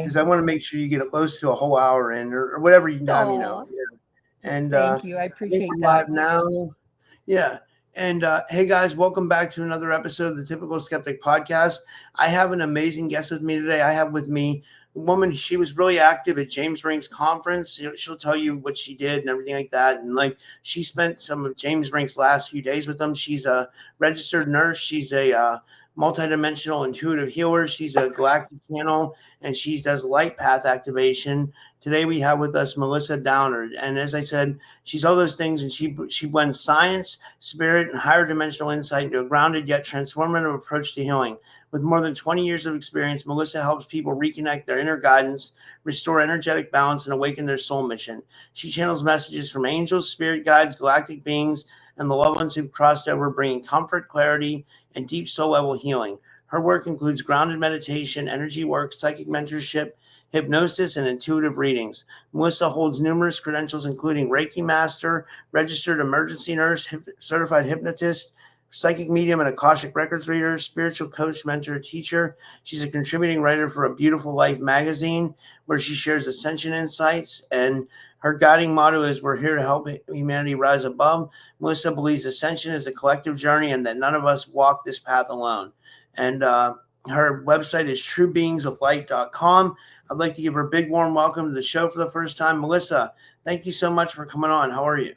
because I want to make sure you get close to a whole hour in or whatever you time, Oh, Yeah. And thank you. I I think appreciate we're that. live now. Yeah. And hey guys, welcome back to another episode of the Typical Skeptic Podcast. I have an amazing guest with me today. I have with me a woman. She was really active at James Rink's conference. She'll tell you what she did and everything like that. And like she spent some of James Rink's last few days with them. She's a registered nurse. She's a multidimensional intuitive healer. She's a galactic channel, and she does light path activation. Today we have with us Melissa Downard, and as I said, she's all those things, and she blends science, spirit, and higher dimensional insight into a grounded yet transformative approach to healing. With more than 20 years of experience, Melissa helps people reconnect their inner guidance, restore energetic balance, and awaken their soul mission. She channels messages from angels, spirit guides, galactic beings, and the loved ones who've crossed over, bringing comfort, clarity, and deep soul level healing. Her work includes grounded meditation, energy work, psychic mentorship, hypnosis, and intuitive readings. Melissa holds numerous credentials, including Reiki Master, Registered Emergency Nurse, Certified Hypnotist, Psychic Medium and Akashic Records Reader, Spiritual Coach, Mentor, Teacher. She's a contributing writer for A Beautiful Life magazine, where she shares ascension insights, and her guiding motto is, "We're here to help humanity rise above." Melissa believes ascension is a collective journey and that none of us walk this path alone. And her website is truebeings.light.com. I'd like to give her a big warm welcome to the show for the first time. Melissa, thank you so much for coming on. How are you?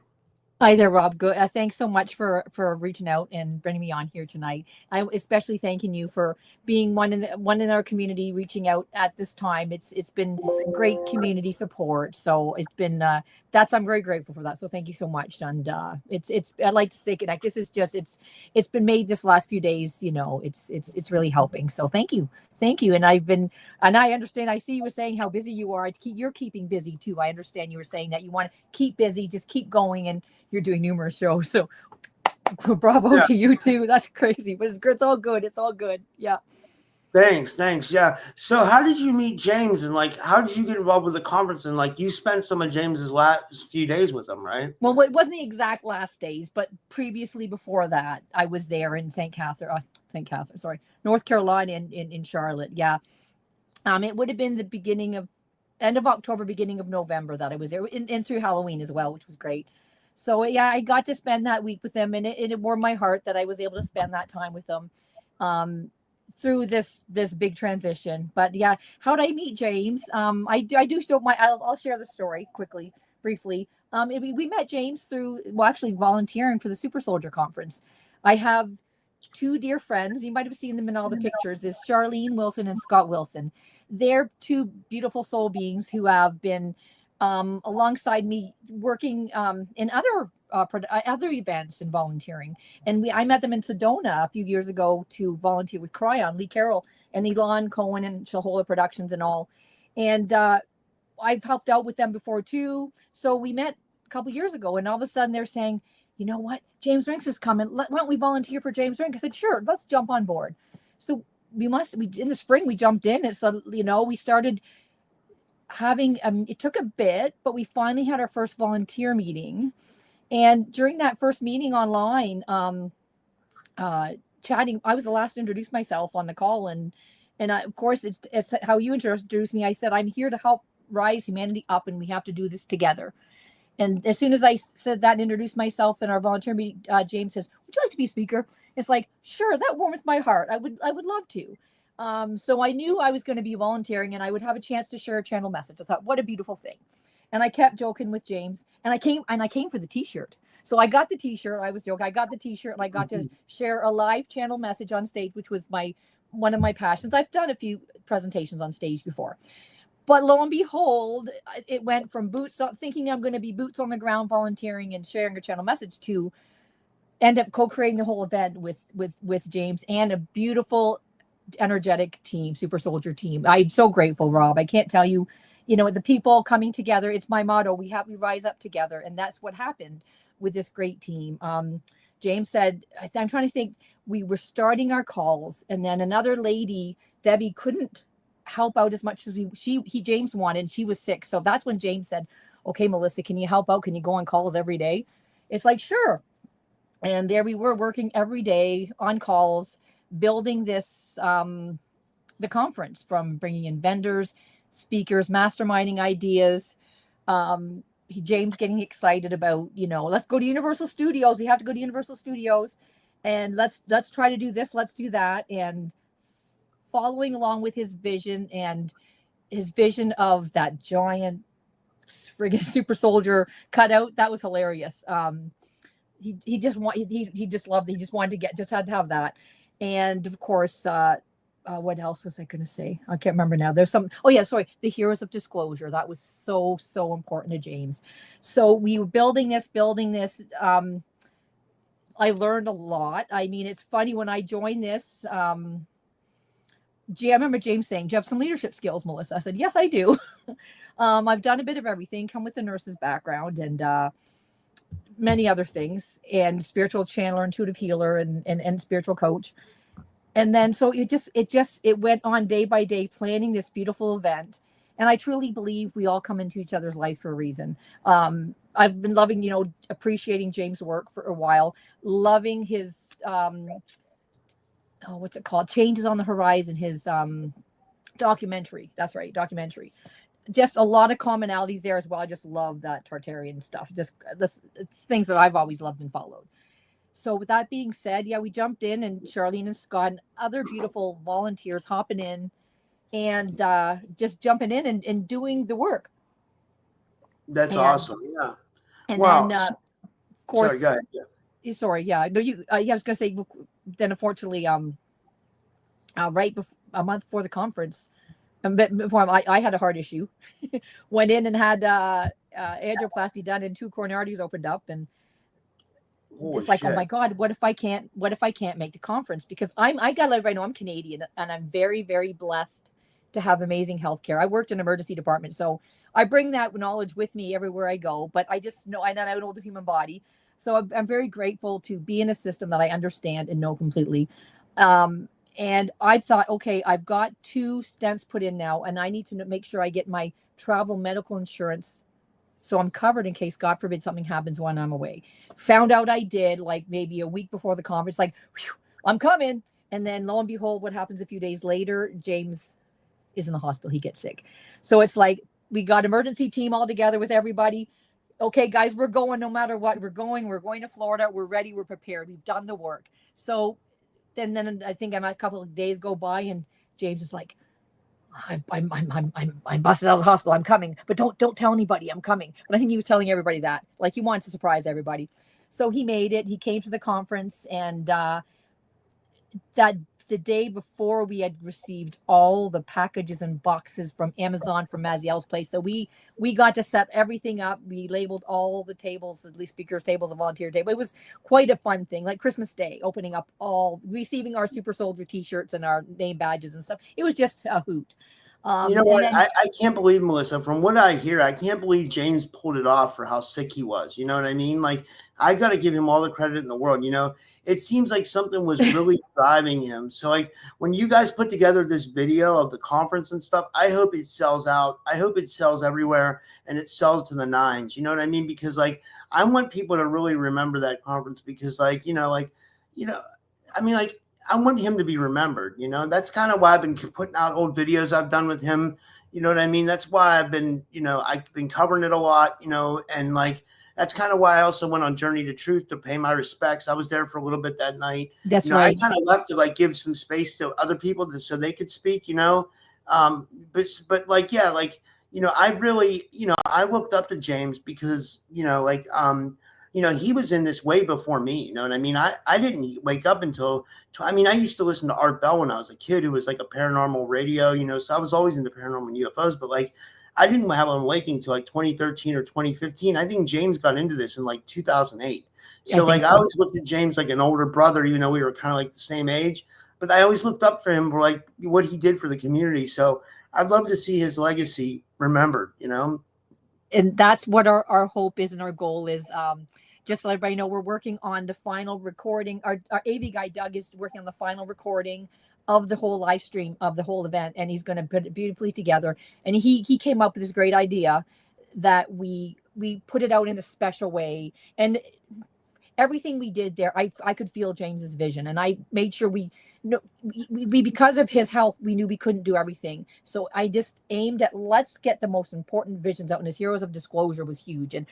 Hi there, Rob. Good. Thanks so much for reaching out and bringing me on here tonight. I'm especially thanking you for being one in our community, reaching out at this time. It's been great community support. So it's been I'm very grateful for that. So thank you so much. And it's I'd like to stay connected. This is just it's been made this last few days. It's really helping. So thank you. Thank you. And I understand. I see you were saying how busy you are. You're keeping busy too. I understand you were saying that you want to keep busy, just keep going, and you're doing numerous shows. So bravo to you too. That's crazy, but it's all good. It's all good. Yeah. Thanks. Yeah. So how did you meet James, and like how did you get involved with the conference, and like you spent some of James's last few days with him, right? Well, it wasn't the exact last days, but previously before that, I was there in North Carolina in Charlotte. Yeah. It would have been the end of October, beginning of November that I was there, and through Halloween as well, which was great. So yeah, I got to spend that week with them, and it warmed my heart that I was able to spend that time with them through this big transition. But yeah, how did I meet James? I do so I'll share the story quickly, briefly. We met James through actually volunteering for the Super Soldier Conference. I have two dear friends. You might have seen them in all the pictures. Is Charlene Wilson and Scott Wilson. They're two beautiful soul beings who have been alongside me working in other events and volunteering. And I met them in Sedona a few years ago to volunteer with Cryon, Lee Carroll and Elon Cohen and Shahola Productions and all. And I've helped out with them before too. So we met a couple years ago, and all of a sudden they're saying, you know what, James Rinks is coming. Why don't we volunteer for James Rink? I said, sure, let's jump on board. So we in the spring, we jumped in. And so, we started having it took a bit, but we finally had our first volunteer meeting. And during that first meeting online, chatting, I was the last to introduce myself on the call, and of course it's how you introduced me. I said, I'm here to help rise humanity up, and we have to do this together. And as soon as I said that and introduced myself in our volunteer meeting, James says, would you like to be a speaker? It's like, sure, that warms my heart. I would love to. So I knew I was going to be volunteering, and I would have a chance to share a channel message. I thought, what a beautiful thing. And I kept joking with James, and I came for the t-shirt. So I got the t-shirt. I was joking. I got the t-shirt, and I got to share a live channel message on stage, which was one of my passions. I've done a few presentations on stage before. But lo and behold, it went from thinking I'm going to be boots on the ground volunteering and sharing a channel message to end up co-creating the whole event with James and a beautiful, energetic team, Super Soldier team. I'm so grateful, Rob. I can't tell you, the people coming together. It's my motto. We rise up together. And that's what happened with this great team. James said, I'm trying to think, we were starting our calls, and then another lady, Debbie, couldn't help out as much as James wanted, and she was sick. So that's when James said, okay, Melissa, can you help out? Can you go on calls every day? It's like, sure. And there we were working every day on calls, building this, the conference, from bringing in vendors, speakers, masterminding ideas. James getting excited about, let's go to Universal Studios. We have to go to Universal Studios, and let's try to do this. Let's do that. And following along with his vision of that giant friggin' super soldier cutout. That was hilarious. He just loved it. He just had to have that. And of course, what else was I going to say? I can't remember now. There's the Heroes of Disclosure. That was so important to James. So we were building this. I learned a lot. I mean, it's funny when I joined this, I remember James saying, "Do you have some leadership skills, Melissa?" I said, "Yes, I do." I've done a bit of everything, come with a nurse's background and many other things, and spiritual channeler, intuitive healer, and spiritual coach. And then so it went on day by day, planning this beautiful event. And I truly believe we all come into each other's lives for a reason. I've been loving, appreciating James' work for a while, loving his what's it called? Changes on the Horizon, his documentary. That's right, documentary. Just a lot of commonalities there as well. I just love that Tartarian stuff. It's things that I've always loved and followed. So with that being said, we jumped in, and Charlene and Scott and other beautiful volunteers hopping in and just jumping in and doing the work. That's awesome. Yeah. And then, of course, sorry, go ahead. Yeah. Sorry. Yeah. No, I was going to say, then unfortunately, right a month before the conference, before I had a heart issue, went in and had angioplasty done, and 2 coronary arteries opened up, and it's like, oh my God, what if I can't make the conference? Because I gotta let everybody know I'm Canadian, and I'm very, very blessed to have amazing healthcare. I worked in an emergency department, so I bring that knowledge with me everywhere I go. But I just know I know the human body, so I'm very grateful to be in a system that I understand and know completely. And I thought, okay, I've got 2 stents put in now, and I need to make sure I get my travel medical insurance, so I'm covered in case, God forbid, something happens when I'm away. Found out I did, like maybe a week before the conference, like, whew, I'm coming. And then lo and behold, what happens a few days later? James is in the hospital. He gets sick. So it's like, we got emergency team all together with everybody. Okay, guys, we're going no matter what. We're going to Florida. We're ready. We're prepared. We've done the work. So then I think a couple of days go by, and James is like, I'm busted out of the hospital. I'm coming, but don't tell anybody I'm coming. But I think he was telling everybody that, like, he wanted to surprise everybody. So he made it. He came to the conference, and that the day before, we had received all the packages and boxes from Amazon from Maziel's place. So we got to set everything up. We labeled all the tables, at least speakers tables and volunteer table. It was quite a fun thing, like Christmas Day, opening up receiving our Super Soldier t-shirts and our name badges and stuff. It was just a hoot. You know what? I can't believe, Melissa, from what I hear, I can't believe James pulled it off for how sick he was. You know what I mean? Like, I got to give him all the credit in the world. It seems like something was really driving him. So, like, when you guys put together this video of the conference and stuff, I hope it sells out. I hope it sells everywhere and it sells to the nines. You know what I mean? Because, like, I want people to really remember that conference because, I want him to be remembered. That's kind of why I've been putting out old videos I've done with him. You know what I mean? That's why I've been covering it a lot, and like, that's kind of why I also went on Journey to Truth to pay my respects. I was there for a little bit that night. That's right. I kind of left to, like, give some space to other people so they could speak, but I really, I looked up to James because, he was in this way before me. You know what I mean? I didn't wake up until, I used to listen to Art Bell when I was a kid, who was like a paranormal radio, so I was always into paranormal and UFOs, but like, I didn't have an awakening until like 2013 or 2015. I think James got into this in like 2008. So I always looked at James like an older brother, we were kind of like the same age, but I always looked up for him for like what he did for the community. So I'd love to see his legacy remembered, And that's what our hope is and our goal is. Just to let everybody know, we're working on the final recording. Our AV guy, Doug, is working on the final recording of the whole live stream of the whole event, and he's going to put it beautifully together. And he came up with this great idea that we put it out in a special way. And everything we did there, I could feel James's vision, and I made sure we no, we because of his health, we knew we couldn't do everything. So I just aimed at, let's get the most important visions out. And his Heroes of Disclosure was huge. And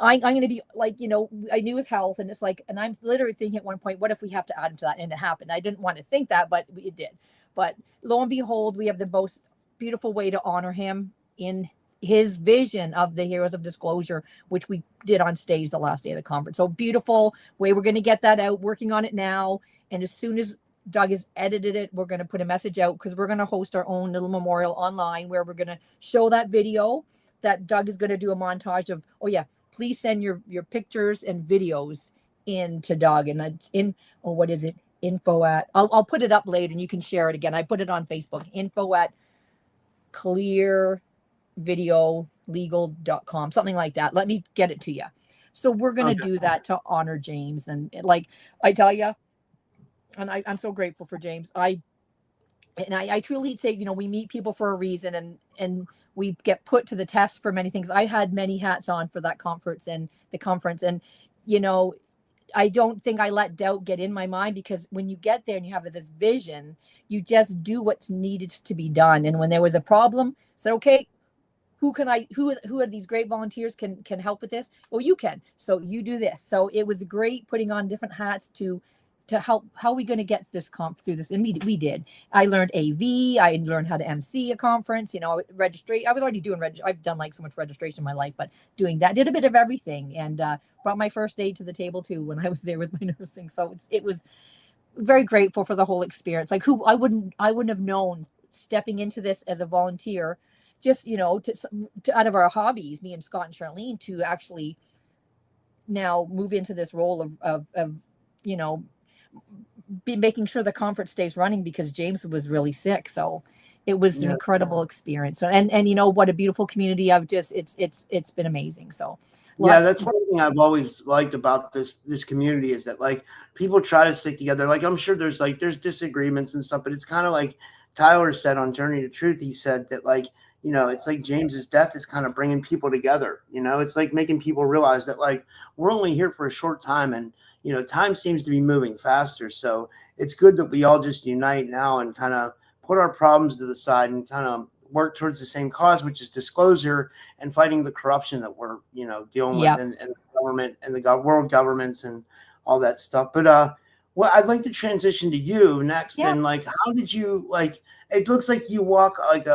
I'm going to be like, I knew his health, and it's like, and I'm literally thinking at one point, what if we have to add him to that? And it happened. I didn't want to think that, but it did. But lo and behold, we have the most beautiful way to honor him in his vision of the Heroes of Disclosure, which we did on stage the last day of the conference. So beautiful way. We're going to get that out, working on it now. And as soon as Doug has edited it, we're going to put a message out, because we're going to host our own little memorial online where we're going to show that video that Doug is going to do a montage of, oh yeah, please send your pictures and videos in to Doug. And that's what is it? Info at, I'll put it up later and you can share it again. I put it on Facebook, info@clearvideolegal.com, something like that. Let me get it to you. So we're going to do that to honor James. And like I tell you, and I'm so grateful for James. I truly say, we meet people for a reason, and we get put to the test for many things. I had many hats on for that conference and the conference. And, I don't think I let doubt get in my mind, because when you get there and you have this vision, you just do what's needed to be done. And when there was a problem, I said, okay, who are these great volunteers can help with this? Well, you can. So you do this. So it was great putting on different hats to help. How are we going to get this through this? And we did. I learned AV. I learned how to MC a conference, registration. I was already doing I've done like so much registration in my life, but doing that, did a bit of everything, and brought my first aid to the table too when I was there with my nursing. So it was very grateful for the whole experience. Like I wouldn't have known stepping into this as a volunteer, just, to out of our hobbies, me and Scott and Charlene, to actually now move into this role of be making sure the conference stays running, because James was really sick. So it was an incredible experience. So, and what a beautiful community. It's been amazing. So that's one thing I've always liked about this community, is that like people try to stick together. Like I'm sure there's disagreements and stuff, but it's kind of like Tyler said on Journey to Truth. He said that it's like James's death is kind of bringing people together. It's like making people realize that like we're only here for a short time, and time seems to be moving faster. So it's good that we all just unite now and kind of put our problems to the side and kind of work towards the same cause, which is disclosure and fighting the corruption that we're, dealing with in the government and the world governments and all that stuff. But well, I'd like to transition to you next. And like, how did you it looks like you walk like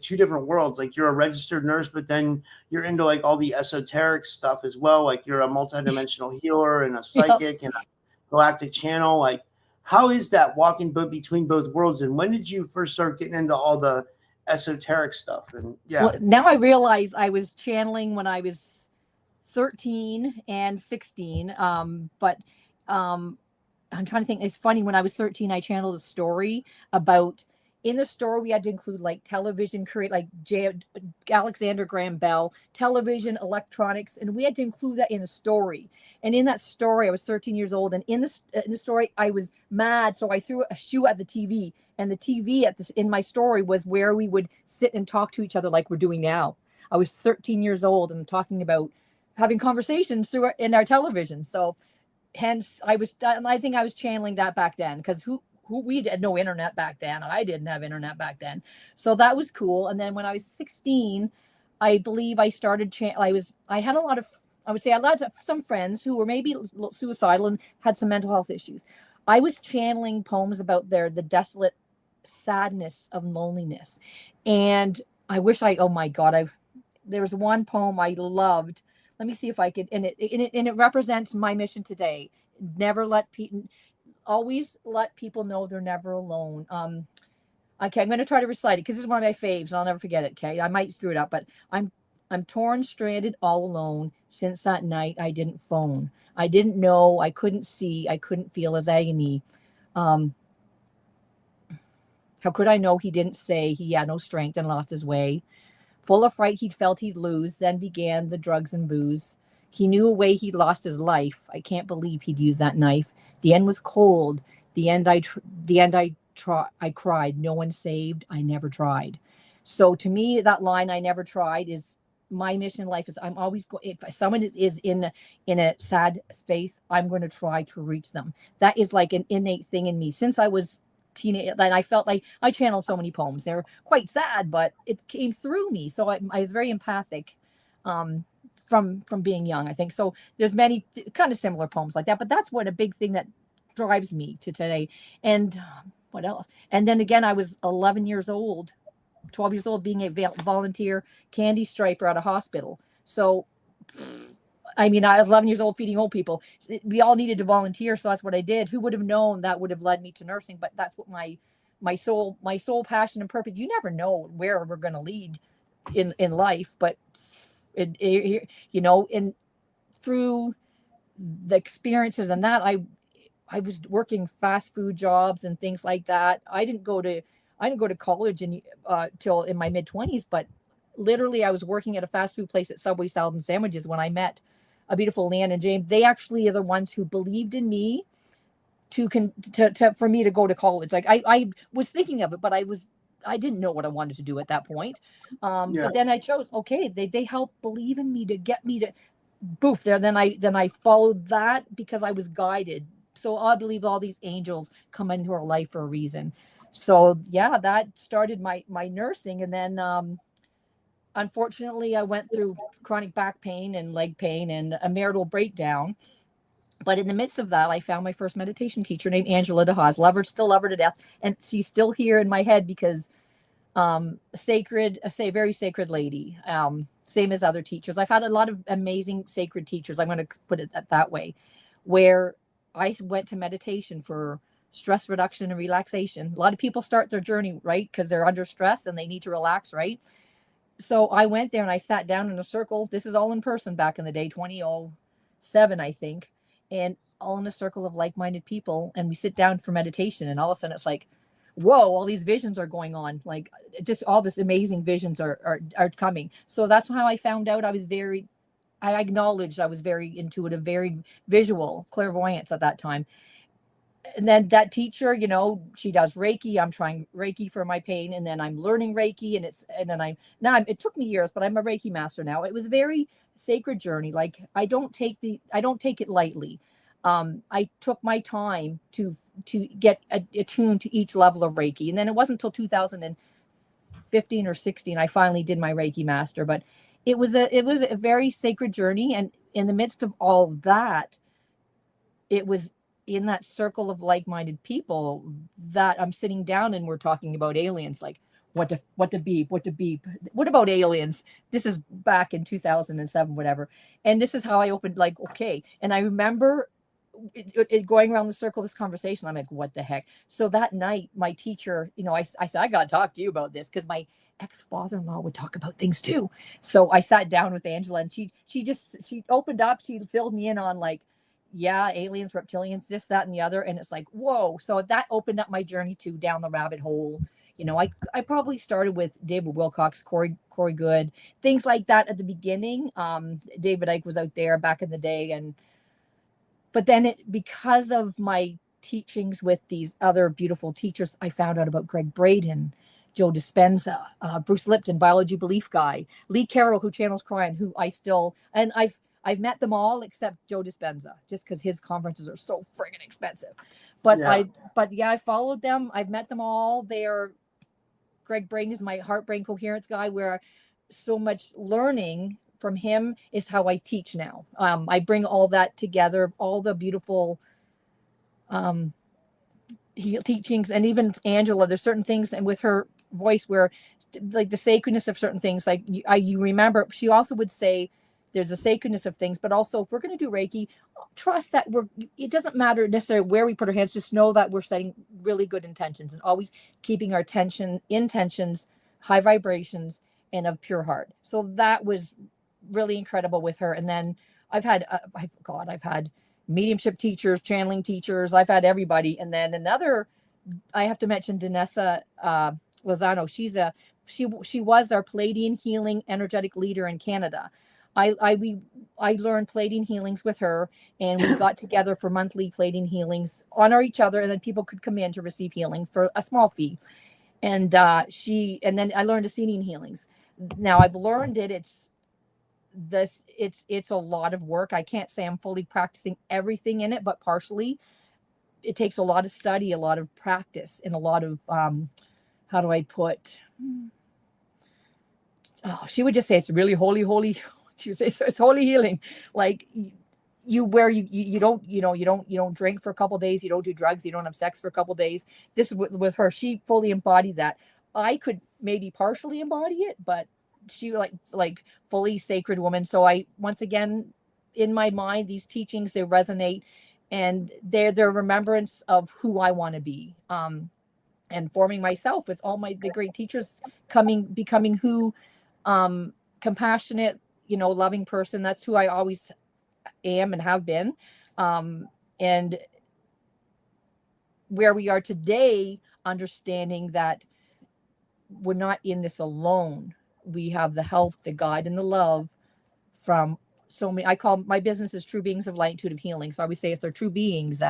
two different worlds. Like you're a registered nurse, but then you're into like all the esoteric stuff as well. Like you're a multidimensional healer and a psychic and a galactic channel. Like, how is that walking between both worlds? And when did you first start getting into all the esoteric stuff? And well, now I realize I was channeling when I was 13 and 16. But I'm trying to think. It's funny, when I was 13, I channeled a story about, in the story we had to include like television, create like Alexander Graham Bell, television, electronics, and we had to include that in the story. And in that story, I was 13 years old, and in the story, I was mad, so I threw a shoe at the TV. And the TV in my story was where we would sit and talk to each other like we're doing now. I was 13 years old and talking about having conversations in our television. So hence I think I was channeling that back then, because we had no internet back then. I didn't have internet back then. So that was cool. And then when I was 16, I believe I started, I had some friends who were maybe suicidal and had some mental health issues. I was channeling poems about the desolate sadness of loneliness. And I wish oh my God, there was one poem I loved. Let me see if I could, and it represents my mission today. Always let people know they're never alone. Okay, I'm going to try to recite it because this is one of my faves and I'll never forget it. Okay, I might screw it up, but I'm torn, stranded, all alone. Since that night, I didn't phone. I didn't know, I couldn't see, I couldn't feel his agony. How could I know he didn't say he had no strength and lost his way? Full of fright, he'd felt he'd lose. Then began the drugs and booze. He knew a way he'd lost his life. I can't believe he'd use that knife. The end was cold. I cried. No one saved. I never tried. So to me, that line, I never tried, is my mission in life is I'm always going, if someone is in a sad space, I'm going to try to reach them. That is like an innate thing in me since I was teenage. And I felt like I channeled so many poems. They're quite sad, but it came through me. So I was very empathic from being young, I think. So there's many kind of similar poems like that, but that's what a big thing that drives me to today. And what else? And then again, I was 11 years old, 12 years old, being a volunteer candy striper at a hospital. So, I mean, I was 11 years old feeding old people. We all needed to volunteer. So that's what I did. Who would have known that would have led me to nursing? But that's what my soul passion and purpose. You never know where we're going to lead in life, but you know, and through the experiences and that, I was working fast food jobs and things like that. I didn't go to college till in my mid-20s, but literally I was working at a fast food place at Subway Salad and Sandwiches when I met a beautiful Leanne and James. They actually are the ones who believed in me for me to go to college. Like I was thinking of it, but I didn't know what I wanted to do at that point. But then I chose, okay, they helped believe in me to get me to boof there. Then I followed that because I was guided. So I believe all these angels come into our life for a reason. So yeah, that started my nursing. And then unfortunately I went through chronic back pain and leg pain and a marital breakdown. But in the midst of that, I found my first meditation teacher named Angela DeHaas. Still love her to death. And she's still here in my head because very sacred lady. Same as other teachers. I've had a lot of amazing sacred teachers. I'm going to put it that way, where I went to meditation for stress reduction and relaxation. A lot of people start their journey, right, because they're under stress and they need to relax, right? So I went there and I sat down in a circle. This is all in person back in the day, 2007, I think. And all in a circle of like-minded people. And we sit down for meditation. And all of a sudden it's like, whoa, all these visions are going on. Like just all this amazing visions are coming. So that's how I found out I acknowledged I was very intuitive, very visual, clairvoyance at that time. And then that teacher, you know, she does Reiki. I'm trying Reiki for my pain. And then I'm learning Reiki. It took me years, but I'm a Reiki master now. It was a very sacred journey. Like I don't take it lightly. I took my time to get attuned to each level of Reiki. And then it wasn't until 2015 or 16, I finally did my Reiki master, but it was a very sacred journey. And in the midst of all that, it was in that circle of like-minded people that I'm sitting down and we're talking about aliens, like what to beep, what about aliens? This is back in 2007, whatever. And this is how I opened, like, okay. And I remember it going around the circle, this conversation, I'm like, what the heck? So that night, my teacher, you know, I said, I got to talk to you about this, because my ex-father-in-law would talk about things too. So I sat down with Angela and she opened up, she filled me in on like, yeah, aliens, reptilians, this, that, and the other. And it's like, whoa. So that opened up my journey to down the rabbit hole. You know, I probably started with David Wilcox, Corey Good, things like that at the beginning. David Icke was out there back in the day. But then because of my teachings with these other beautiful teachers, I found out about Greg Braden, Joe Dispenza, Bruce Lipton, biology belief guy, Lee Carroll, who channels crime, who I've met them all except Joe Dispenza, just because his conferences are so friggin' expensive. But yeah. I followed them. I've met them all. Greg Braden is my heart brain coherence guy, where so much learning from him is how I teach now. I bring all that together, all the beautiful teachings, and even Angela, there's certain things, and with her voice where like the sacredness of certain things, like you remember, she also would say, there's a sacredness of things, but also if we're going to do Reiki, trust that it doesn't matter necessarily where we put our hands, just know that we're setting really good intentions and always keeping our intentions, high vibrations, and of pure heart. So that was really incredible with her. And then I've had mediumship teachers, channeling teachers. I've had everybody. And then I have to mention Danessa Lozano. She was our Palladian healing energetic leader in Canada. I learned Palladian healings with her, and we got together for monthly Palladian healings, honor each other, and then people could come in to receive healing for a small fee. And then I learned Ascenian healings. Now I've learned it. it's a lot of work. I can't say I'm fully practicing everything in it, but partially. It takes a lot of study, a lot of practice, and a lot of how do I put? Oh, she would just say it's really holy. She would say it's holy healing. Like you don't you don't drink for a couple of days, you don't do drugs, you don't have sex for a couple of days. This was her. She fully embodied that. I could maybe partially embody it, but she like fully sacred woman. So I once again in my mind these teachings they resonate, and they're remembrance of who I want to be. And forming myself with all the great teachers becoming who compassionate, loving person. That's who I always am and have been. And where we are today, understanding that we're not in this alone. We have the help, the guide, and the love from so many. I call my business is True Beings of Light, Intuitive Healing. So I always say it's they're true beings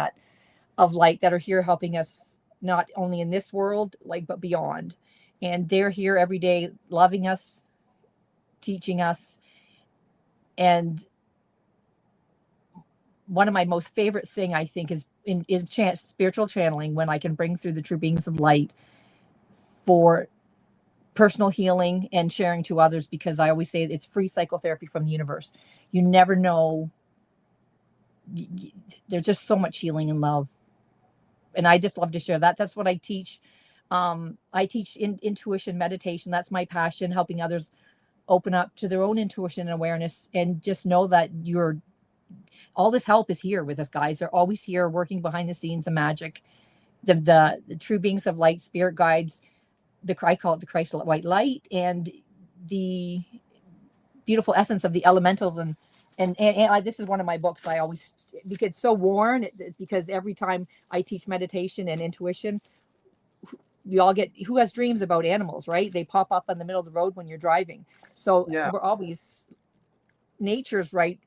of light that are here helping us not only in this world, but beyond. And they're here every day, loving us, teaching us. And one of my most favorite thing, I think, is spiritual channeling, when I can bring through the true beings of light for personal healing and sharing to others, because I always say it's free psychotherapy from the universe. You never know. There's just so much healing and love. And I just love to share that. That's what I teach. I teach intuition meditation. That's my passion, helping others open up to their own intuition and awareness, and just know that all this help is here with us, guys. They're always here working behind the scenes, the magic, the true beings of light, spirit guides, I call it the Christ white light, and the beautiful essence of the elementals. And this is one of my books. I always, because it's so worn, because every time I teach meditation and intuition, we all get, who has dreams about animals, right? They pop up in the middle of the road when you're driving. So Yeah. we're always, nature's right.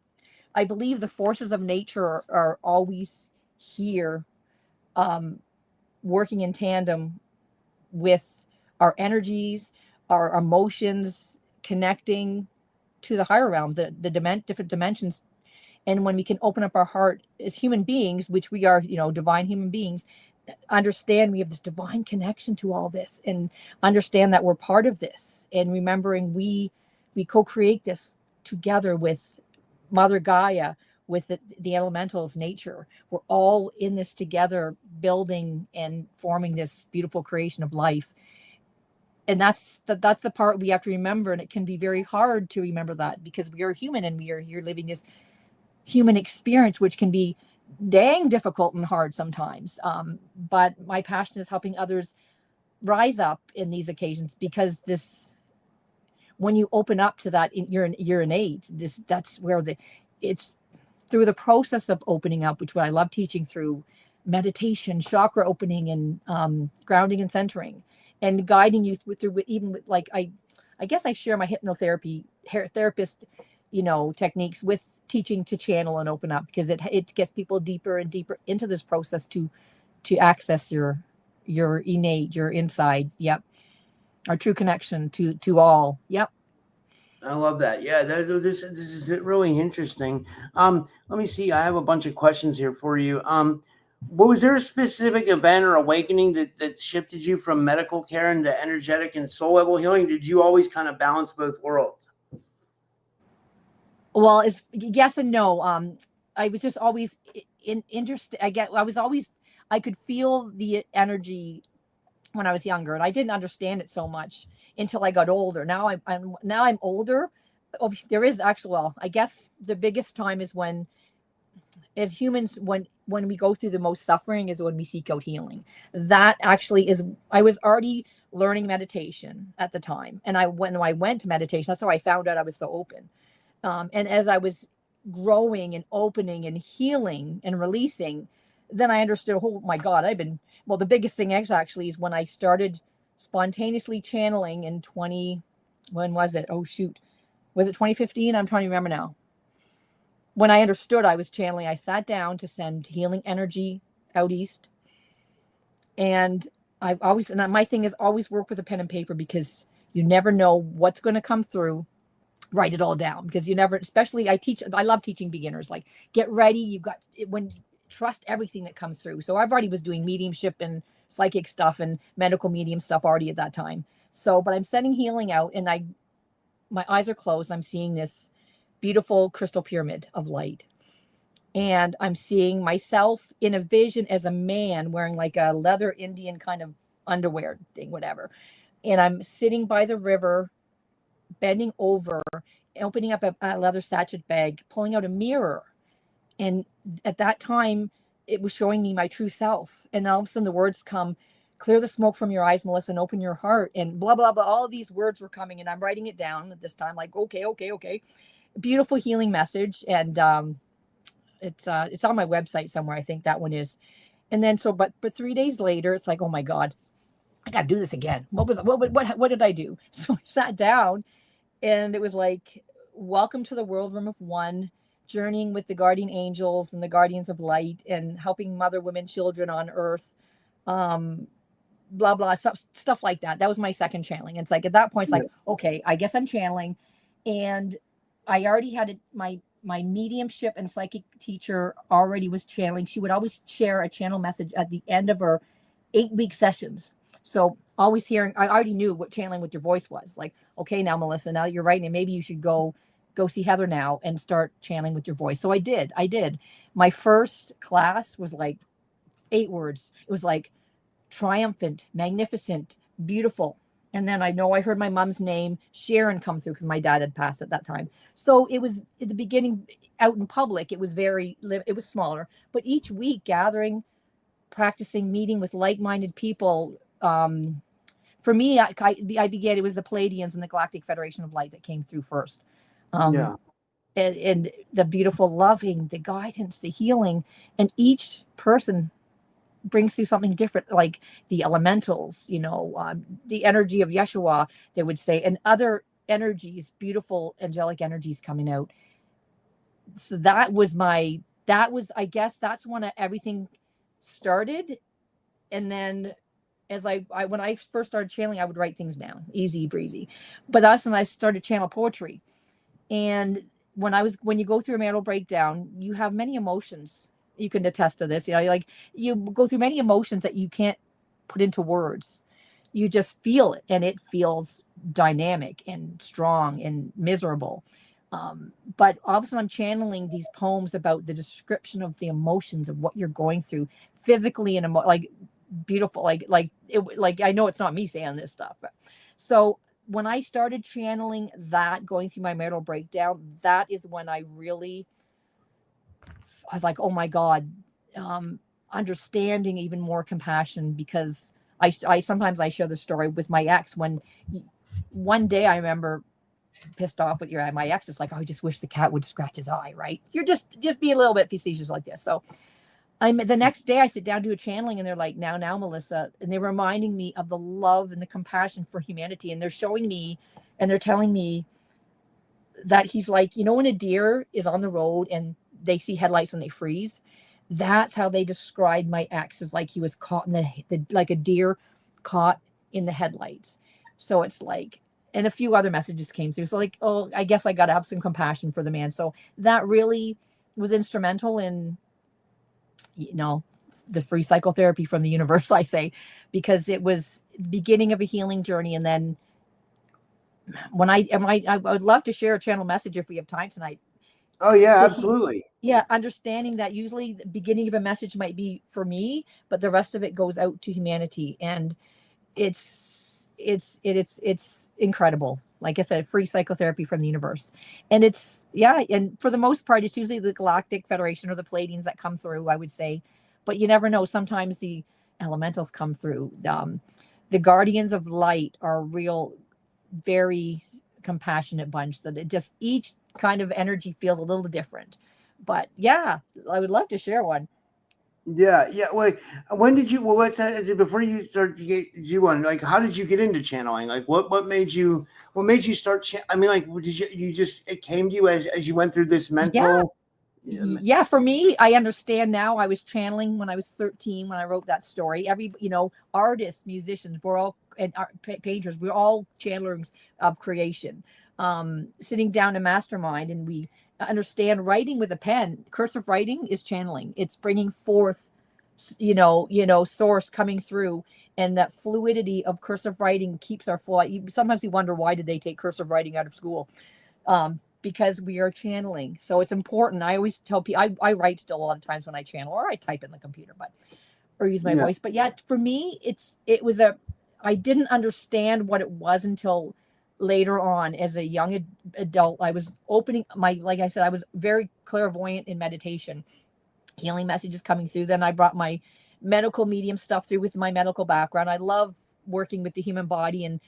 I believe the forces of nature are always here, working in tandem with our energies, our emotions, connecting to the higher realm, the different dimensions. And when we can open up our heart as human beings, which we are, divine human beings, understand we have this divine connection to all this, and understand that we're part of this, and remembering we co-create this together with Mother Gaia, with the elementals, nature. We're all in this together, building and forming this beautiful creation of life. And that's the part we have to remember. And it can be very hard to remember that, because we are human and we are here living this human experience, which can be dang difficult and hard sometimes. But my passion is helping others rise up in these occasions, because when you open up to that, you're innate. That's where it's through the process of opening up, which I love teaching through meditation, chakra opening, and grounding and centering, and guiding you through even with, I guess I share my hypnotherapy therapist, techniques with teaching to channel and open up, because it gets people deeper and deeper into this process to access your innate, your inside. Yep. Our true connection to all. Yep. I love that. Yeah, this is really interesting. Let me see. I have a bunch of questions here for you. Was there a specific event or awakening that shifted you from medical care into energetic and soul level healing? Did you always kind of balance both worlds? Well, it's yes and no. I was just always interested. I could feel the energy when I was younger, and I didn't understand it so much until I got older. Now I'm older. Oh, there is actually, well, I guess the biggest time is when, as humans, when we go through the most suffering, is when we seek out healing. That actually is, I was already learning meditation at the time, and when I went to meditation, that's how I found out I was so open. And as I was growing and opening and healing and releasing, then I understood, oh my God, the biggest thing actually is when I started spontaneously channeling in when was it? Oh shoot. Was it 2015? I'm trying to remember now. When I understood I was channeling, I sat down to send healing energy out east. And my thing is always work with a pen and paper, because you never know what's going to come through. write it all down, because you never, especially I love teaching beginners, like, get ready. You've got, when trust everything that comes through. So I've already was doing mediumship and psychic stuff and medical medium stuff already at that time. So, but I'm sending healing out, and my eyes are closed. I'm seeing this beautiful crystal pyramid of light. And I'm seeing myself in a vision as a man wearing like a leather Indian kind of underwear thing, whatever. And I'm sitting by the river, bending over, opening up a leather sachet bag, pulling out a mirror. And at that time, it was showing me my true self. And all of a sudden the words come, clear the smoke from your eyes, Melissa, and open your heart. And blah, blah, blah. All of these words were coming, and I'm writing it down at this time, like, okay. Beautiful healing message. And it's on my website somewhere. I think that one is. And then, but 3 days later, it's like, oh my God, I got to do this again. What did I do? So I sat down, and it was like, welcome to the world room of one, journeying with the guardian angels and the guardians of light, and helping mother, women, children on earth. Blah, blah, stuff like that. That was my second channeling. It's like, at that point, it's like, okay, I guess I'm channeling. And I already had my mediumship and psychic teacher already was channeling. She would always share a channel message at the end of her 8-week sessions. So always hearing, I already knew what channeling with your voice was. Like, okay, now Melissa, now you're writing, and maybe you should go see Heather now and start channeling with your voice. So I did. My first class was like 8 words. It was like triumphant, magnificent, beautiful. And then I know I heard my mom's name, Sharon, come through, because my dad had passed at that time. So it was at the beginning out in public. It was smaller, but each week gathering, practicing, meeting with like-minded people. For me, I began, it was the Palladians and the Galactic Federation of Light that came through first. And the beautiful loving, the guidance, the healing, and each person brings through something different, like the elementals, the energy of Yeshua, they would say, and other energies, beautiful angelic energies coming out. So I guess that's when everything started. And then as when I first started channeling, I would write things down, easy breezy. But that's when I started channel poetry. And when you go through a marital breakdown, you have many emotions. You can attest to this. Like, you go through many emotions that you can't put into words. You just feel it, and it feels dynamic and strong and miserable. But all of a sudden I'm channeling these poems about the description of the emotions of what you're going through physically, and like beautiful, like I know it's not me saying this stuff. So when I started channeling that, going through my marital breakdown, that is when I was like, oh my God, understanding, even more compassion, because I sometimes I share the story with my ex, when one day I remember pissed off with my ex is like, oh, I just wish the cat would scratch his eye, right? You're just be a little bit facetious like this. So the next day I sit down, do a channeling, and they're like, now, Melissa, and they're reminding me of the love and the compassion for humanity. And they're showing me, and they're telling me that he's like, when a deer is on the road and they see headlights and they freeze, that's how they described my ex, is like he was caught in like a deer caught in the headlights. So it's like, and a few other messages came through. So like, oh, I guess I got to have some compassion for the man. So that really was instrumental in, the free psychotherapy from the universe, I say, because it was the beginning of a healing journey. And then when I would love to share a channel message if we have time tonight. Oh yeah, absolutely. Yeah. Understanding that usually the beginning of a message might be for me, but the rest of it goes out to humanity. And it's incredible. Like I said, free psychotherapy from the universe. And and for the most part, it's usually the Galactic Federation or the Palladians that come through, I would say. But you never know. Sometimes the elementals come through. The guardians of light are real, very compassionate bunch, that it just, each kind of energy feels a little different. But yeah, I would love to share one. Yeah. Wait, when did you? Well, let's before you start to get you one. Like, how did you get into channeling? Like, what made you? What made you start? I mean, like, did you just, it came to you as you went through this mental? Yeah. For me, I understand now. I was channeling when I was 13 when I wrote that story. Every artists, musicians, we're all, and painters, we're all channelers of creation. sitting down in mastermind, and we understand writing with a pen. Cursive writing is channeling. It's bringing forth, source coming through, and that fluidity of cursive writing keeps our flow. Sometimes we wonder, why did they take cursive writing out of school? Because we are channeling. So it's important. I always tell people, I write still a lot of times when I channel, or I type in the computer, or use my voice. But yeah, for me, I didn't understand what it was until later on as a young adult. I was opening like I said, I was very clairvoyant in meditation, healing messages coming through. Then I brought my medical medium stuff through with my medical background. I love working with the human body and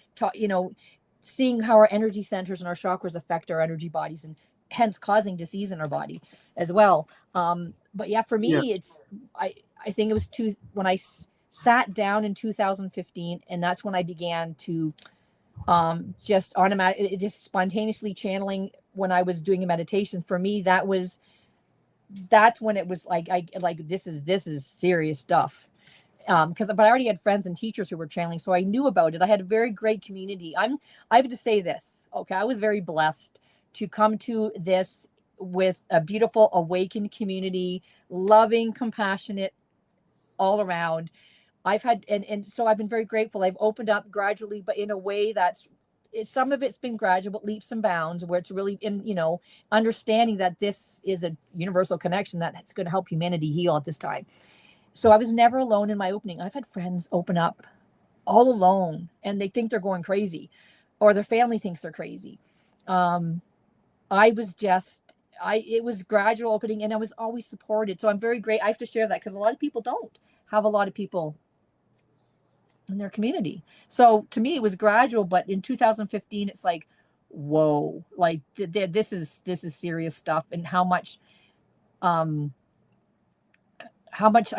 seeing how our energy centers and our chakras affect our energy bodies, and hence causing disease in our body as well. But yeah, for me, I think it was when I sat down in 2015, and that's when I began to just spontaneously channeling when I was doing a meditation. For me, that's when it was like this is serious stuff. But I already had friends and teachers who were channeling, so I knew about it. I had a very great community. I have to say this, okay? I was very blessed to come to this with a beautiful awakened community, loving, compassionate, all around. I've had, and so I've been very grateful. I've opened up gradually, but in a way some of it's been gradual, but leaps and bounds, where it's really understanding that this is a universal connection that's going to help humanity heal at this time. So I was never alone in my opening. I've had friends open up all alone, and they think they're going crazy, or their family thinks they're crazy. It was gradual opening, and I was always supported. So I'm very grateful. I have to share that because a lot of people don't have a lot of people in their community. So to me, it was gradual, but in 2015, it's like, whoa, like this is serious stuff. And how much, I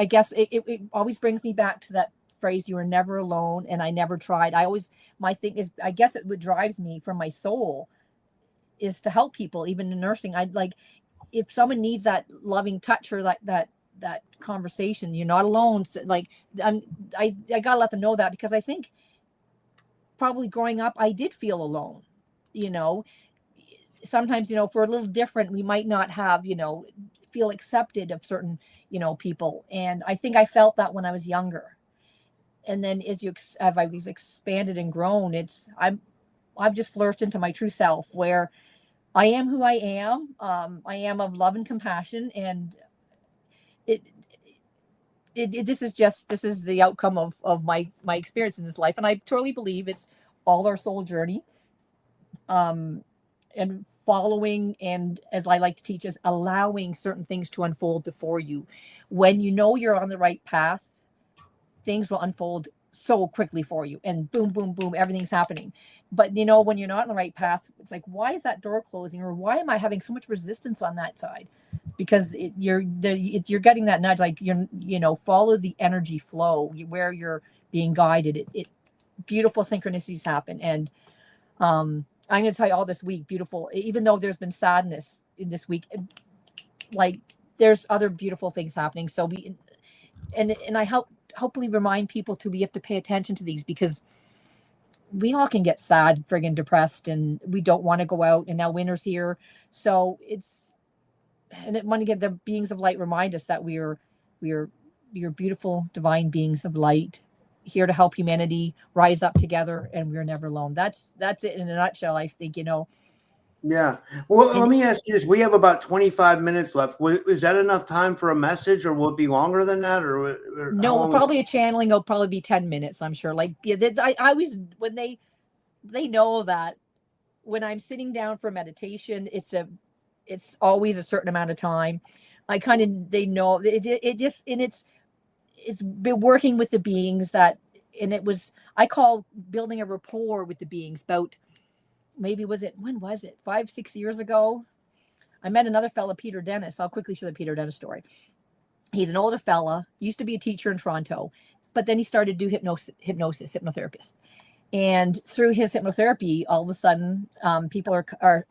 guess it always brings me back to that phrase, you were never alone. And I never tried. My thing is, I guess what drives me from my soul is to help people, even in nursing. I'd like, if someone needs that loving touch, or that conversation, you're not alone. So I gotta let them know that, because I think probably growing up, I did feel alone. Sometimes, if we're a little different, we might not have, feel accepted of certain, people. And I think I felt that when I was younger. And then as I was expanded and grown, I've just flourished into my true self, where I am who I am. I am of love and compassion, and this is the outcome of my experience in this life. And I totally believe it's all our soul journey, and following, and as I like to teach, is allowing certain things to unfold before you. When you're on the right path, things will unfold so quickly for you, and boom, boom, boom, everything's happening. But when you're not on the right path, it's like, why is that door closing, or why am I having so much resistance on that side? Because you're getting that nudge, like follow the energy flow where you're being guided. It beautiful synchronicities happen. And I'm going to tell you all this week, beautiful, even though there's been sadness in this week, like there's other beautiful things happening. So I hopefully remind people we have to pay attention to these, because we all can get sad, friggin' depressed, and we don't want to go out. And now winter's here. So the beings of light remind us that we are beautiful, divine beings of light, here to help humanity rise up together, and we're never alone. That's it in a nutshell, I think. Yeah. Well, let me ask you this. We have about 25 minutes left. Is that enough time for a message, or will it be longer than that? Or no, probably a channeling will probably be 10 minutes, I'm sure. Like, I always, when they know that when I'm sitting down for meditation, it's always a certain amount of time. They know it's been working with the beings I call building a rapport with the beings. About maybe when was it 5-6 years ago, I met another fella, Peter Dennis. I'll quickly share the Peter Dennis story. He's an older fella, used to be a teacher in Toronto, but then he started to do hypnotherapist. And through his hypnotherapy, all of a sudden, people are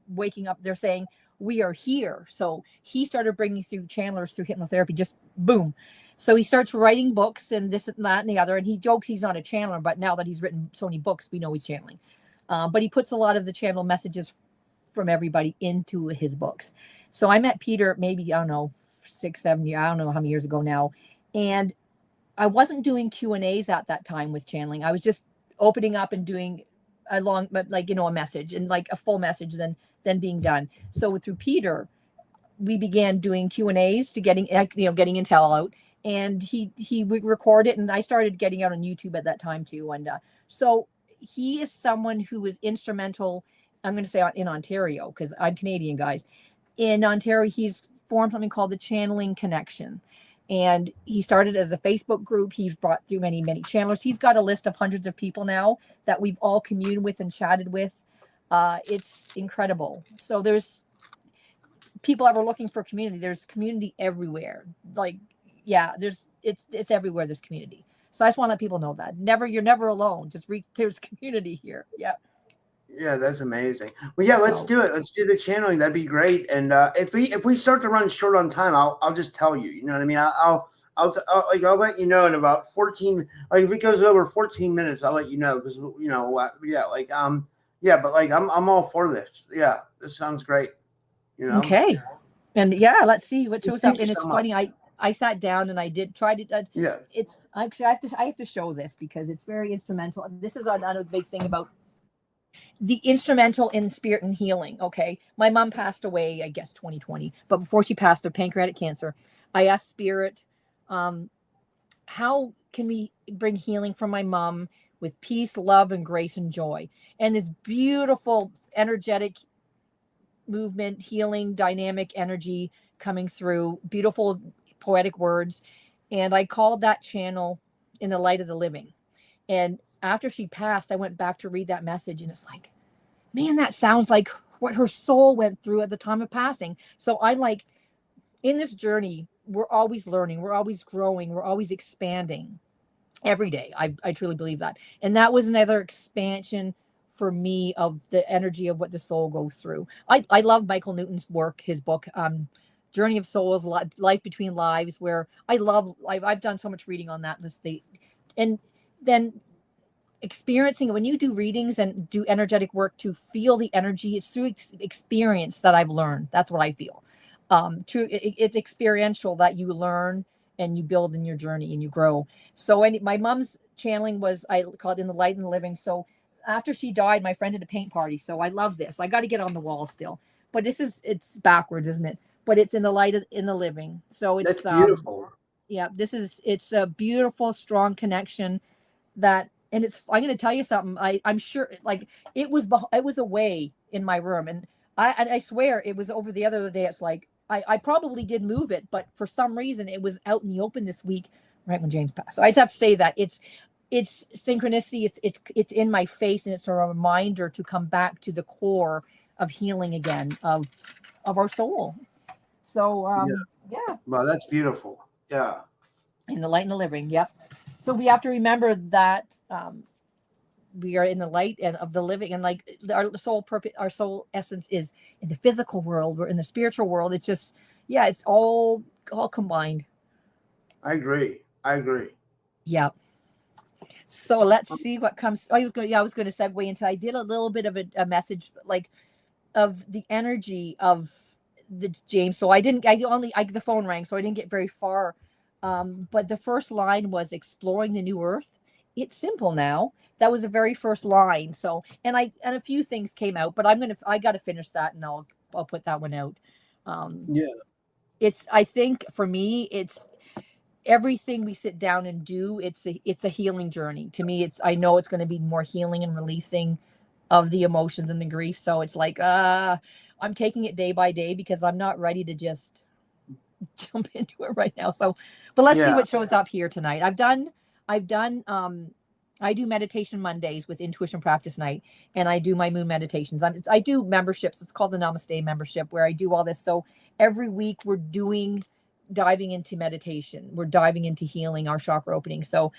waking up. They're saying, we are here. So he started bringing through channelers through hypnotherapy, just boom. So he starts writing books and this and that and the other. And he jokes he's not a channeler, but now that he's written so many books, we know he's channeling. But he puts a lot of the channel messages from everybody into his books. So I met Peter maybe, I don't know, 6, 7 years, I don't know how many years ago now. And I wasn't doing Q&As at that time with channeling. I was just opening up and doing a long, like, a message and like a full message, then being done. So through Peter, we began doing Q&As to getting intel out, and he would record it, and I started getting out on YouTube at that time too. And so he is someone who is instrumental. I'm going to say in Ontario, because I'm Canadian, guys. In Ontario, he's formed something called the Channeling Connection. And he started as a Facebook group. He's brought through many, many channelers. He's got a list of hundreds of people now that we've all communed with and chatted with. It's incredible. So there's people that were looking for community. There's community everywhere. Like, yeah, it's everywhere. There's community. So I just want to let people know that you're never alone. There's community here. Yeah. Yeah, that's amazing. Well, yeah, let's do it. Let's do the channeling. That'd be great. And if we start to run short on time, I'll just tell you. You know what I mean? I'll let you know in about 14. Like if it goes over 14 minutes, I'll let you know because but I'm all for this. Yeah, this sounds great. Okay, and let's see what shows up. And it's funny. I sat down and I did try to. It's actually I have to show this because it's very instrumental. This is another big thing about the instrumental in spirit and healing. Okay. My mom passed away, I guess, 2020, but before she passed of pancreatic cancer, I asked spirit, how can we bring healing from my mom with peace, love, and grace and joy? And this beautiful, energetic movement, healing, dynamic energy coming through, beautiful poetic words. And I called that channel In the Light of the Living. And after she passed, I went back to read that message, and it's like, man, that sounds like what her soul went through at the time of passing. So I'm like, in this journey, we're always learning, we're always growing, we're always expanding every day. I truly believe that. And that was another expansion for me of the energy of what the soul goes through. I love Michael Newton's work, his book, Journey of Souls, Life Between Lives, where I've done so much reading on that. And then experiencing, when you do readings and do energetic work to feel the energy, it's through experience that I've learned. That's what I feel. It's experiential that you learn and you build in your journey and you grow. So my mom's channeling was, I call it In the Light and the Living. So after she died, my friend did a paint party. So I love this. I got to get on the wall still, but it's backwards, isn't it? But it's in the light in the living. So it's that's beautiful. It's a beautiful, strong connection that. And I'm going to tell you something. I'm sure, like it was away in my room, and I swear it was over the other day. It's like I probably did move it, but for some reason it was out in the open this week, right when James passed. So I just have to say that it's synchronicity. It's in my face, and it's a reminder to come back to the core of healing again of our soul. So Well, that's beautiful. Yeah. In the Light and the Living. Yep. So we have to remember that we are in the light and of the living, and like our soul purpose, our soul essence is in the physical world. We're in the spiritual world. It's just, it's all combined. I agree. Yeah. So let's see what comes. I was going to segue into. I did a little bit of a message like of the energy of the James. So the phone rang, so I didn't get very far. But the first line was exploring the new earth. It's simple now. That was the very first line. So, and a few things came out, but I got to finish that, and I'll put that one out. I think for me, it's everything we sit down and do. It's a healing journey. To me, I know it's going to be more healing and releasing of the emotions and the grief. So it's like, I'm taking it day by day because I'm not ready to just jump into it right now. So, but let's see what shows up here tonight. I do meditation Mondays with Intuition Practice Night, and I do my moon meditations. I do memberships. It's called the Namaste membership, where I do all this. So every week we're diving into meditation. We're diving into healing, our chakra opening. So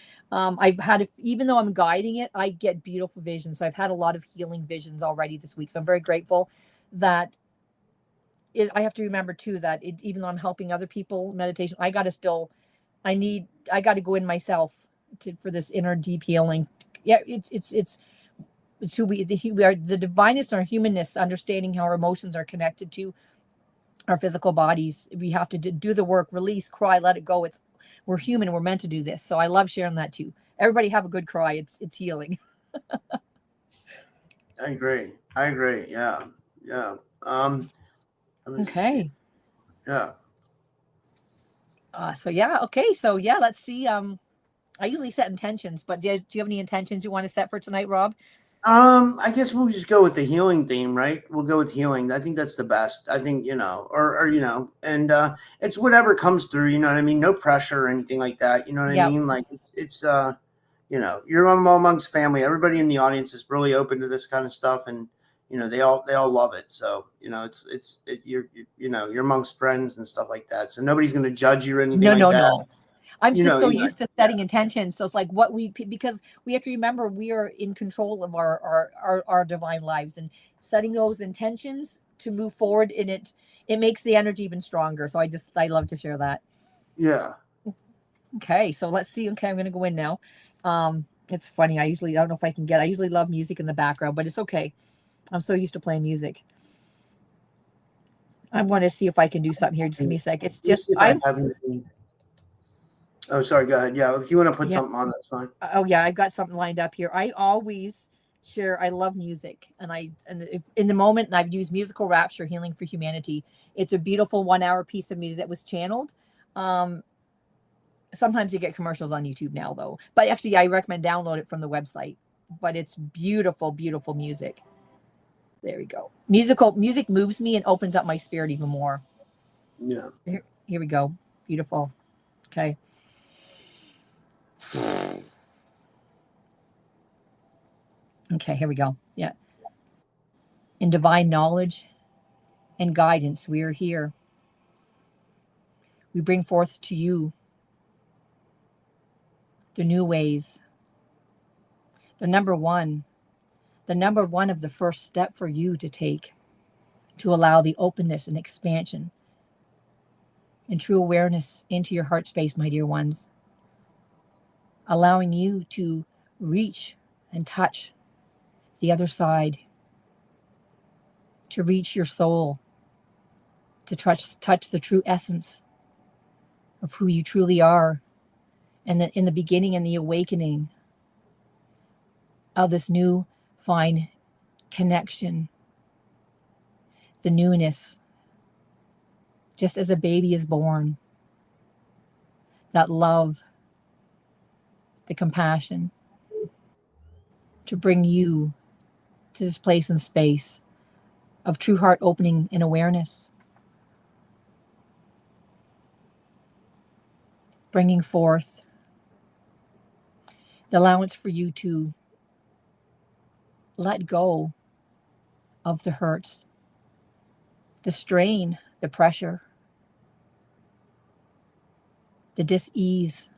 even though I'm guiding it, I get beautiful visions. So I've had a lot of healing visions already this week. So I'm very grateful that I have to remember too that even though I'm helping other people meditation, I got to go in myself for this inner deep healing. Yeah, it's It's who we are, the divineness, our humanness, understanding how our emotions are connected to our physical bodies. We have to do the work, release, cry, let it go. We're human. We're meant to do this. So I love sharing that too. Everybody have a good cry. It's healing. I agree. Yeah. Yeah. Okay. Yeah. So yeah. Okay. So yeah, let's see. I usually set intentions, but do you have any intentions you want to set for tonight, Rob? I guess we'll just go with the healing theme, right? We'll go with healing. I think that's the best. I think, or and it's whatever comes through, you know what I mean? No pressure or anything like that. You know what I Yep. mean? Like it's you're amongst family. Everybody in the audience is really open to this kind of stuff, and they all love it. So you're amongst friends and stuff like that. So nobody's going to judge you or anything like that. No. I'm just so You know, used to setting intentions. So it's like because we have to remember we are in control of our divine lives, and setting those intentions to move forward in it makes the energy even stronger. So I love to share that. Yeah. Okay. So let's see. Okay. I'm going to go in now. It's funny. I don't know if I usually love music in the background, but it's okay. I'm so used to playing music. I want to see if I can do something here. Just give me a sec. It's just, Oh, sorry. Go ahead. Yeah. If you want to put something on, that's fine. Oh yeah. I've got something lined up here. I always share. I love music, and in the moment, and I've used musical rapture, healing for humanity. It's a beautiful 1 hour piece of music that was channeled. Sometimes you get commercials on YouTube now though, but actually I recommend download it from the website, but it's beautiful, beautiful music. There we go. Music moves me and opens up my spirit even more. Yeah. Here we go. Beautiful. Okay. Okay, here we go. Yeah. In divine knowledge and guidance, we are here. We bring forth to you the new ways. The number one of the first step for you to take to allow the openness and expansion and true awareness into your heart space, my dear ones, allowing you to reach and touch the other side, to reach your soul, to touch the true essence of who you truly are, and in the beginning and the awakening of this new fine connection, the newness, just as a baby is born, that love, the compassion, to bring you to this place and space of true heart opening and awareness, bringing forth the allowance for you to let go of the hurts, the strain, the pressure, the dis-ease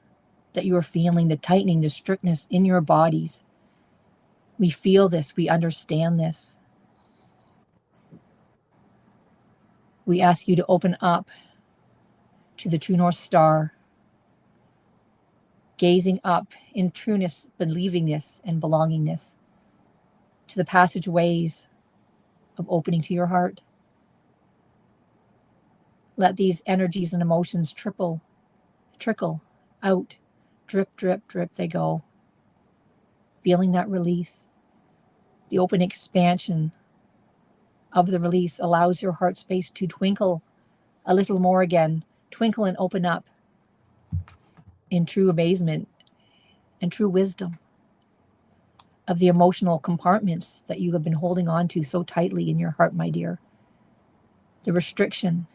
that you are feeling, the tightening, the strictness in your bodies. We feel this. We understand this. We ask you to open up to the true North Star, gazing up in trueness, believingness, and belongingness, to the passageways of opening to your heart. Let these energies and emotions trickle out, drip, drip, drip, they go. Feeling that release. The open expansion of the release allows your heart space to twinkle a little more again, twinkle and open up in true amazement and true wisdom of the emotional compartments that you have been holding on to so tightly in your heart, my dear. The restriction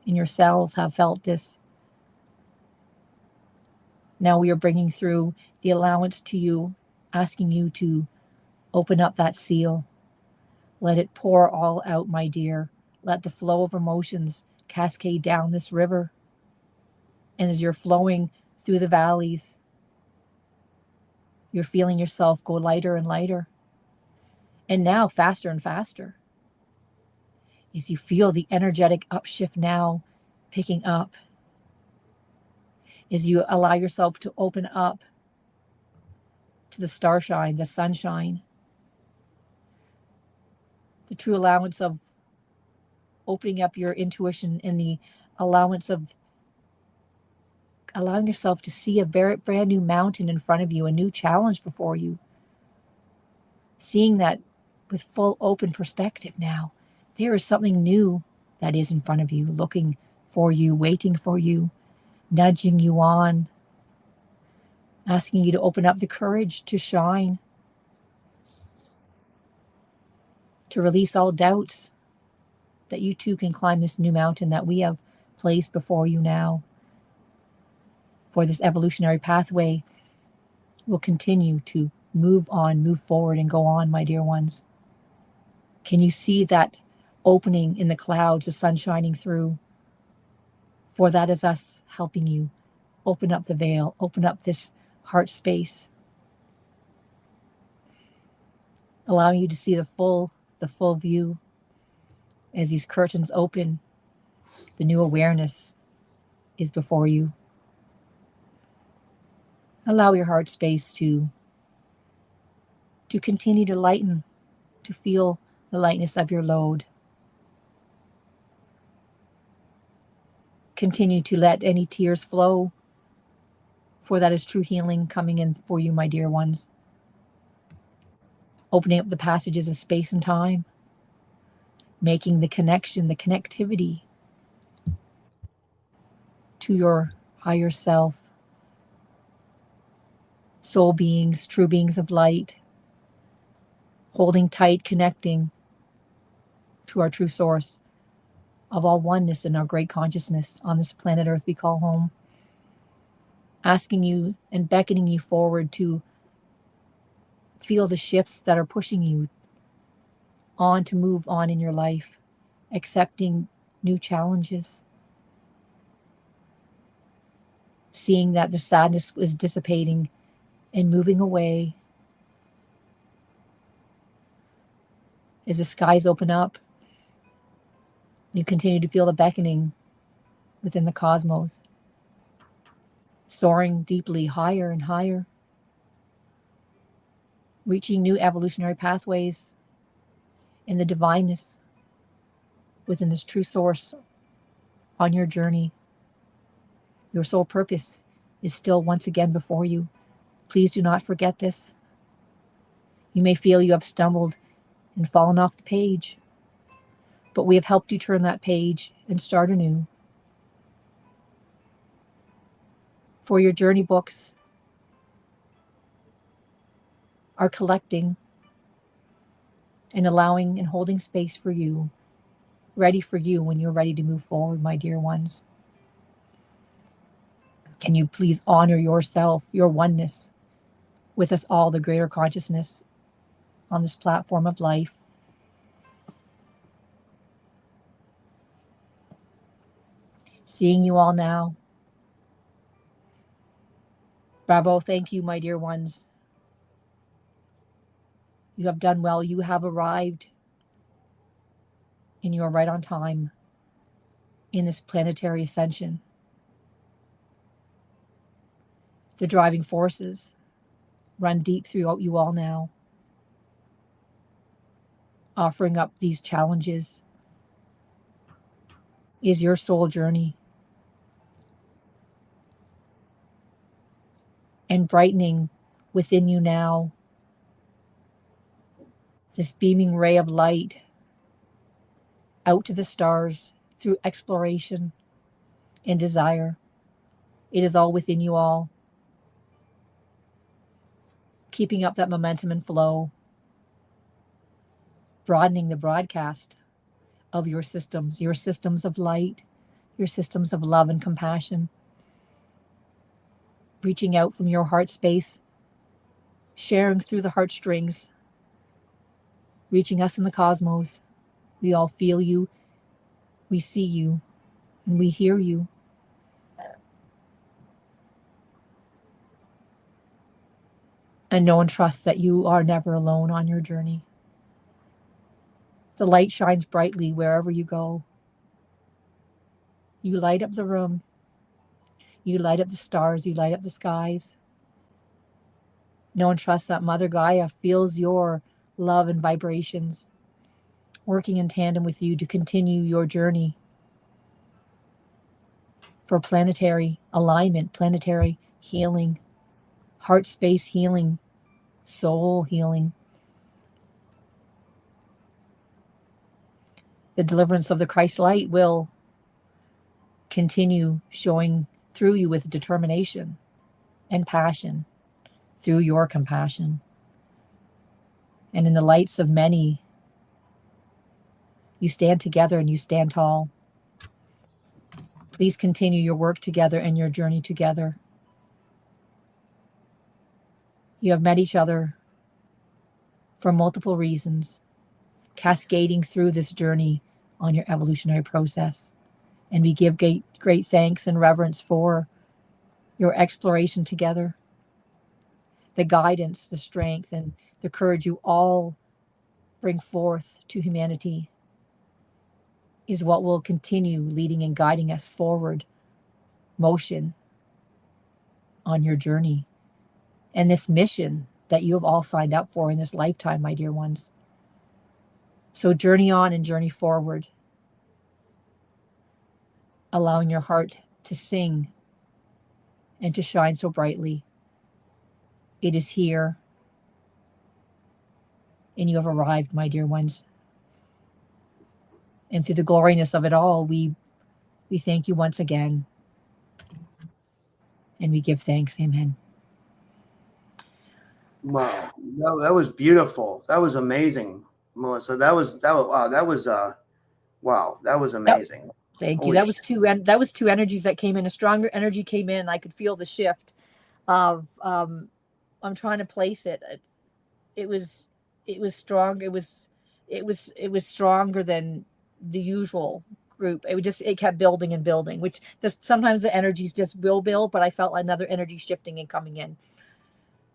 in your cells have felt this. Now we are bringing through the allowance to you, asking you to open up that seal. Let it pour all out, my dear. Let the flow of emotions cascade down this river. And as you're flowing through the valleys, you're feeling yourself go lighter and lighter. And now faster and faster. As you feel the energetic upshift now picking up. As you allow yourself to open up to the starshine, the sunshine, the true allowance of opening up your intuition, and the allowance of allowing yourself to see a very brand new mountain in front of you, a new challenge before you. Seeing that with full open perspective now. There is something new that is in front of you, looking for you, waiting for you, nudging you on, asking you to open up the courage to shine, to release all doubts that you too can climb this new mountain that we have placed before you now. For this evolutionary pathway will continue to move on, move forward, and go on, my dear ones. Can you see that opening in the clouds, the sun shining through? For that is us helping you open up the veil, open up this heart space, allowing you to see the full view. As these curtains open, the new awareness is before you. Allow your heart space to continue to lighten, to feel the lightness of your load. Continue to let any tears flow, for that is true healing coming in for you, my dear ones. Opening up the passages of space and time, making the connection, the connectivity to your higher self, soul beings, true beings of light, holding tight, connecting to our true source of all oneness and our great consciousness on this planet Earth we call home. Asking you and beckoning you forward to feel the shifts that are pushing you on to move on in your life, accepting new challenges, seeing that the sadness is dissipating and moving away. As the skies open up, you continue to feel the beckoning within the cosmos, soaring deeply higher and higher, reaching new evolutionary pathways in the divineness within this true source on your journey. Your soul purpose is still once again before you. Please do not forget this. You may feel you have stumbled and fallen off the page, but we have helped you turn that page and start anew. For your journey books are collecting and allowing and holding space for you, ready for you when you're ready to move forward, my dear ones. Can you please honor yourself, your oneness with us all, the greater consciousness on this platform of life? Seeing you all now. Bravo, thank you, my dear ones. You have done well. You have arrived, and you are right on time in this planetary ascension. The driving forces run deep throughout you all now, offering up these challenges is your soul journey, and brightening within you now this beaming ray of light out to the stars through exploration and desire. It is all within you all, keeping up that momentum and flow, broadening the broadcast of your systems of light, your systems of love and compassion, reaching out from your heart space, sharing through the heartstrings, reaching us in the cosmos. We all feel you, we see you, and we hear you. And know and trust that you are never alone on your journey. The light shines brightly wherever you go. You light up the room. You light up the stars. You light up the skies. Know and trust that Mother Gaia feels your love and vibrations working in tandem with you to continue your journey for planetary alignment, planetary healing, heart space healing, soul healing. The deliverance of the Christ light will continue showing through you with determination and passion, through your compassion. And in the lights of many, you stand together and you stand tall. Please continue your work together and your journey together. You have met each other for multiple reasons, cascading through this journey on your evolutionary process. And we give great thanks and reverence for your exploration together, the guidance, the strength, and the courage you all bring forth to humanity is what will continue leading and guiding us forward, motion on your journey. And this mission that you have all signed up for in this lifetime, my dear ones. So journey on and journey forward, allowing your heart to sing and to shine so brightly. It is here, and you have arrived, my dear ones. And through the gloriness of it all, we thank you once again. And we give thanks. Amen. Wow, that was beautiful. That was amazing, Melissa. That was amazing. Thank you. That was two energies that came in. A stronger energy came in. I could feel the shift of I'm trying to place it. It was strong. It was stronger than the usual group. It kept building and building, which sometimes the energies just will build, but I felt another energy shifting and coming in.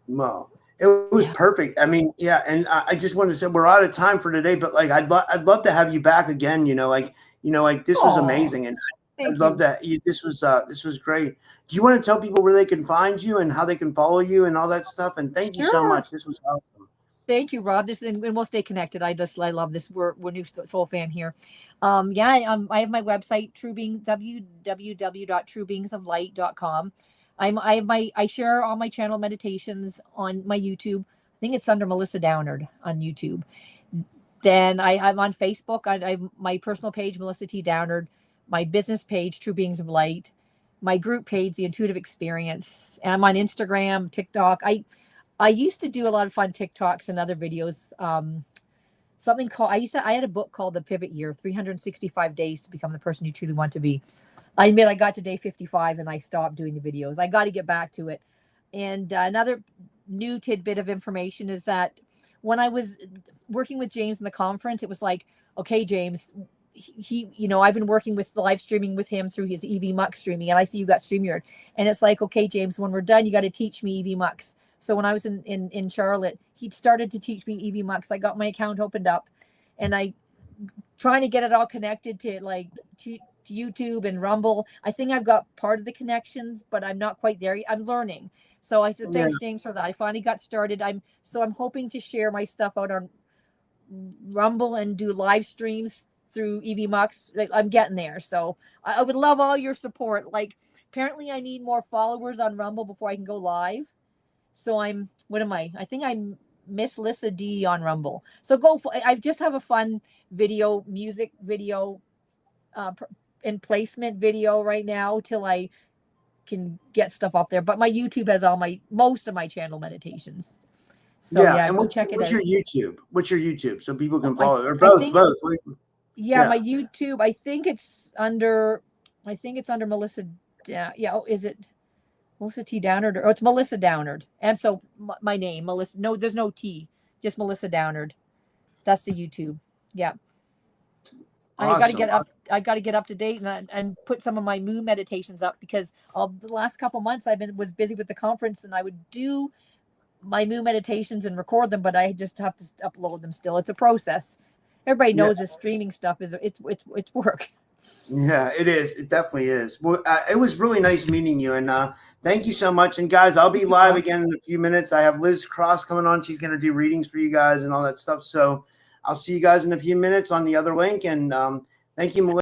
Wow. It was perfect. I mean, yeah. And I just wanted to say we're out of time for today, but like, I'd love to have you back again, this was amazing. And I'd love that. This was great. Do you want to tell people where they can find you and how they can follow you and all that stuff? And thank you so much. This was awesome. Thank you, Rob. And we'll stay connected. I love this. We're new soul fam here. I have my website, TrueBeings, www.truebeings.light.com. I share all my channel meditations on my YouTube. I think it's under Melissa Downard on YouTube. Then I'm on Facebook. I have my personal page, Melissa T. Downard, my business page, True Beings of Light, my group page, The Intuitive Experience. And I'm on Instagram, TikTok. I used to do a lot of fun TikToks and other videos. I had a book called The Pivot Year, 365 Days to Become the Person You Truly Want to Be. I admit I got to day 55 and I stopped doing the videos. I got to get back to it. And another new tidbit of information is that when I was working with James in the conference, it was like, okay, James, I've been working with live streaming with him through his EV Mux streaming, and I see you got StreamYard. And it's like, okay, James, when we're done, you got to teach me EV Mux. So when I was in Charlotte, he started to teach me EV Mux. I got my account opened up, and I trying to get it all connected to to YouTube and Rumble. I think I've got part of the connections, but I'm not quite there. I'm learning. So I said, thanks, James, for that. I finally got started. I'm hoping to share my stuff out on Rumble and do live streams through EV Mux. I'm getting there. So I would love all your support. Like, apparently I need more followers on Rumble before I can go live. So what am I? I think I'm Miss Lissa D on Rumble. So I just have a fun music video, and placement video right now till I can get stuff up there. But my YouTube has most of my channel meditations. So go check it out. What's your YouTube? So people can follow it, or both. My YouTube, I think it's under Melissa. Is it Melissa T. Downard? Or it's Melissa Downard. And so my name, Melissa. No, there's no T. Just Melissa Downard. That's the YouTube. Yeah. Awesome. I got to get up to date and put some of my moon meditations up, because the last couple months was busy with the conference, and I would do my moon meditations and record them, but I just have to upload them still. It's a process. Everybody knows this streaming stuff it's work. Yeah, it is. It definitely is. Well, it was really nice meeting you, and thank you so much. And guys, I'll be live again in a few minutes. I have Liz Cross coming on. She's going to do readings for you guys and all that stuff. So I'll see you guys in a few minutes on the other link. And thank you, Melissa.